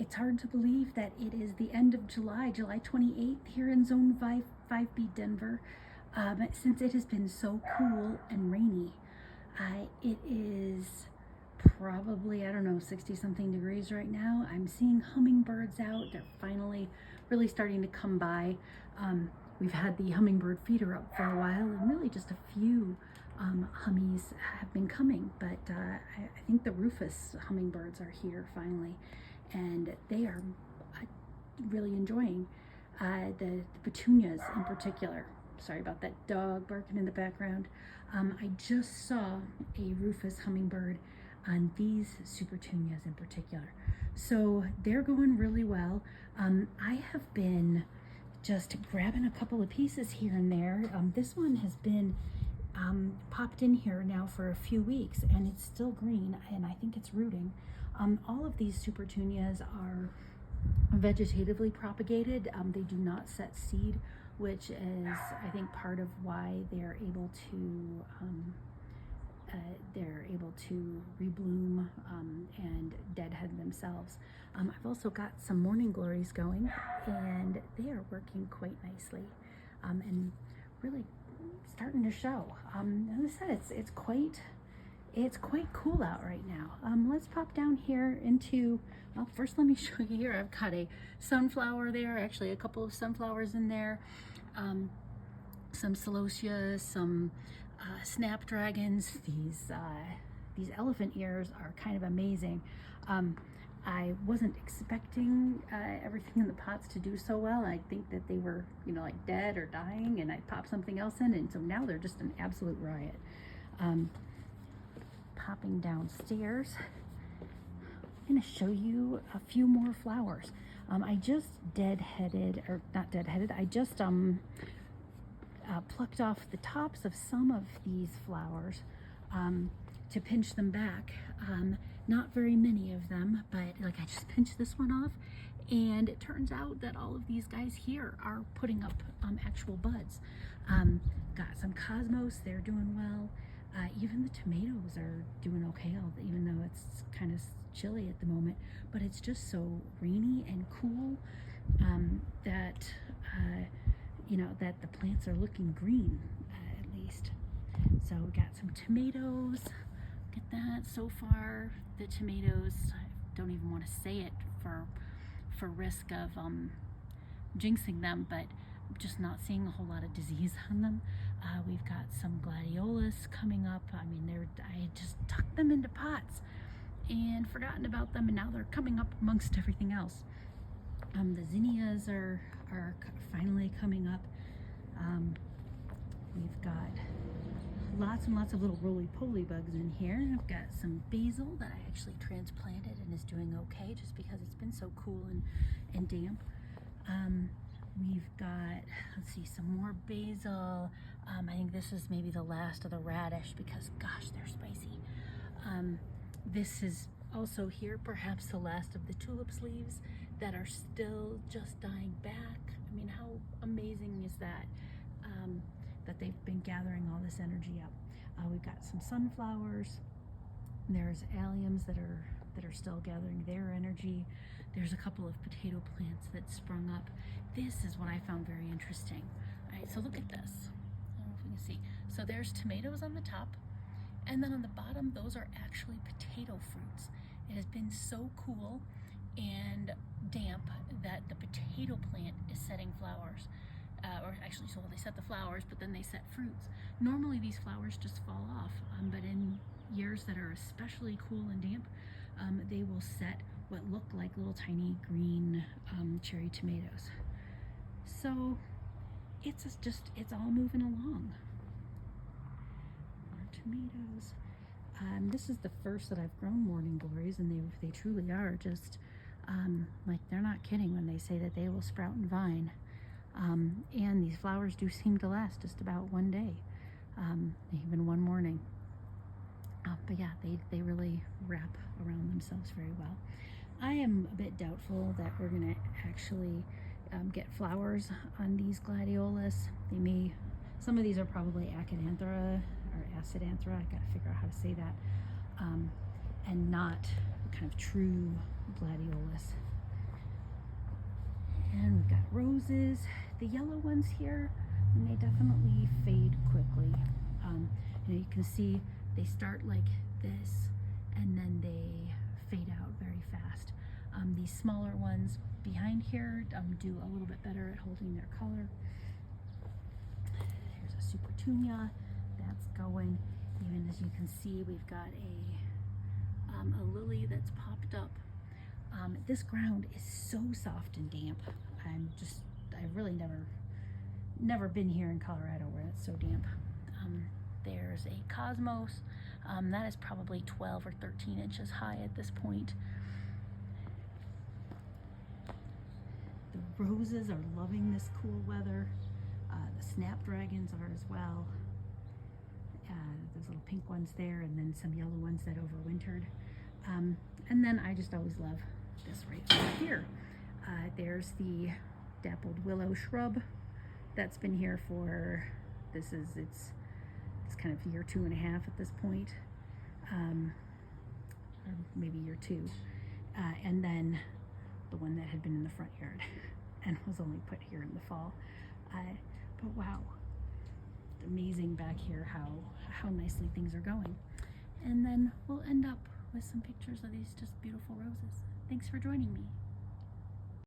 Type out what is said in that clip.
It's hard to believe that it is the end of July 28th here in Zone 5B Denver, since it has been so cool and rainy. It is probably, I don't know, 60 something degrees right now. I'm seeing hummingbirds out. They're finally really starting to come by. We've had the hummingbird feeder up for a while, and really just a few hummies have been coming, but I think the rufous hummingbirds are here finally, and they are really enjoying the petunias in particular. Sorry about that dog barking in the background. I just saw a rufous hummingbird on these Supertunias in particular. So they're going really well. I have been just grabbing a couple of pieces here and there. This one has been popped in here now for a few weeks, and it's still green, and I think it's rooting. All of these Supertunias are vegetatively propagated. They do not set seed, which is, I think, part of why they're able to rebloom and deadhead themselves. I've also got some morning glories going, and they are working quite nicely and really starting to show. As I said, it's quite cool out right now. Let's pop down here into, well, first let me show you here. I've got a sunflower there, actually a couple of sunflowers in there, some celosia, some snapdragons. These elephant ears are kind of amazing. I wasn't expecting everything in the pots to do so well. I think that they were, like dead or dying, and I popped something else in, and so now they're just an absolute riot. Popping downstairs, I'm going to show you a few more flowers. I just I just plucked off the tops of some of these flowers to pinch them back. Not very many of them, but like I just pinched this one off, and it turns out that all of these guys here are putting up actual buds. Got some cosmos, they're doing well. Even the tomatoes are doing okay, even though it's kind of chilly at the moment, but it's just so rainy and cool that that the plants are looking green, at least. So we got some tomatoes. Look at that. So far, the tomatoes, I don't even want to say it for risk of jinxing them, but I'm just not seeing a whole lot of disease on them. We've got some gladiolus coming up. I mean, I just tucked them into pots and forgotten about them, and now they're coming up amongst everything else. The zinnias are finally coming up. We've got lots and lots of little roly-poly bugs in here. I've got some basil that I actually transplanted and is doing okay just because it's been so cool and damp. We've got, let's see, some more basil. I think this is maybe the last of the radish because, gosh, they're spicy. This is also here, perhaps the last of the tulips leaves that are still just dying back. I mean, how amazing is that, that they've been gathering all this energy up. We've got some sunflowers. There's alliums that are still gathering their energy. There's a couple of potato plants that sprung up. This is what I found very interesting. All right, so look at this. I don't know if we can see. So there's tomatoes on the top, and then on the bottom, those are actually potato fruits. It has been so cool and damp that the potato plant is setting flowers. Or actually, so they set the flowers, but then they set fruits. Normally these flowers just fall off, but in years that are especially cool and damp, they will set what look like little tiny green cherry tomatoes. So it's all moving along. More tomatoes. This is the first that I've grown morning glories, and they truly are just like, they're not kidding when they say that they will sprout and vine. And these flowers do seem to last just about one day, even one morning. But yeah, they really wrap around themselves very well. I am a bit doubtful that we're going to actually get flowers on these gladiolus. Some of these are probably acidanthera or acidanthera, I gotta figure out how to say that, and not kind of true gladiolus. And we've got roses. The yellow ones here, and they definitely fade quickly. You can see they start like this and then they fade out very fast. These smaller ones behind here do a little bit better at holding their color. Here's a Supertunia that's going. Even as you can see, we've got a lily that's popped up. This ground is so soft and damp. I've really never been here in Colorado where it's so damp. There's a cosmos that is probably 12 or 13 inches high at this point. The roses are loving this cool weather. The snapdragons are as well. Those little pink ones there, and then some yellow ones that overwintered. And then I just always love this right here. There's the dappled willow shrub that's been here for, it's kind of year 2.5 at this point, or maybe year 2. And then the one that had been in the front yard and was only put here in the fall. But wow, amazing back here how nicely things are going. And then we'll end up with some pictures of these just beautiful roses. Thanks for joining me.